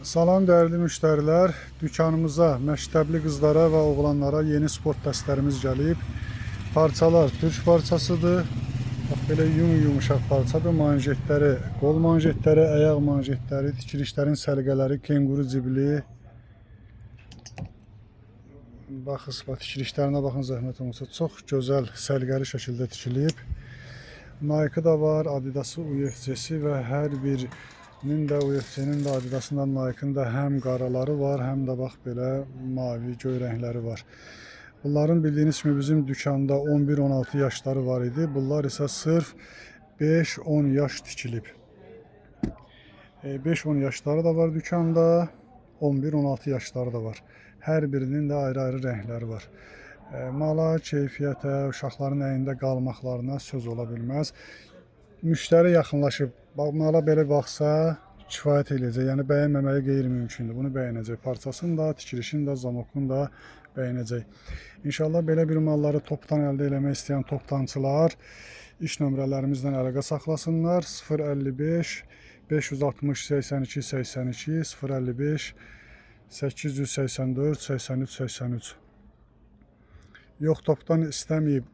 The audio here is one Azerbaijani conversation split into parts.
Salam değerli müşteriler, dükanımıza məktəbli qızlara və oğlanlara yeni sport dəstlərimiz gəlib. Parçalar türk parçasıdır. Bax, belə yumuşaq parçadır. Manjetləri, qol manjetləri, ayaq manjetləri, tikilişlərin səliqələri, kenguru cibli. Baxın, tikilişlərinə baxın, zəhmət olmasa. Çox gözəl, səliqəli şəkildə tikilib. Nike da var, Adidas'ı, UFC'si və hər birinin də UFC'nin də Adidas'ın da Nike'ın da həm qaraları var, həm də bax belə mavi, göy rəngləri var. Bunların bildiyiniz kimi bizim dükanda 11-16 yaşları var idi. Bunlar isə sırf 5-10 yaş tikilib. 5-10 yaşları da var dükanda, 11-16 yaşları da var. Hər birinin də ayrı-ayrı rəngləri var. Mala, keyfiyyətə, uşaqların əyində qalmaqlarına söz ola bilməz. Müştəri yaxınlaşıb, mala belə baxsa kifayət eləyəcək. Yəni bəyənməməyi qeyri-mümkündür. Bunu bəyənəcək. Parçasını da, tikilişini də, zamokunu da bəyənəcək. İnşallah belə bir malları topdan əldə eləmək istəyən toptancılar iş nömrələrimizdən əlaqə saxlasınlar. 055 560 82 82 055 884 83 83. Yox, topdan istəməyib,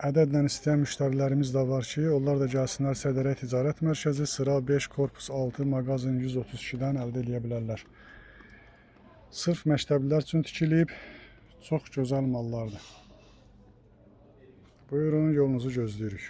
ədədlə istəyən müştərilərimiz də var ki, onlar da gəlsinlər Sədərək Ticarət Mərkəzi, sıra 5, korpus 6, mağazin 132-dən əldə edə bilərlər. Sırf məktəblilər üçün tikilib, çox gözəl mallardır. Buyurun, yolunuzu gözləyirik.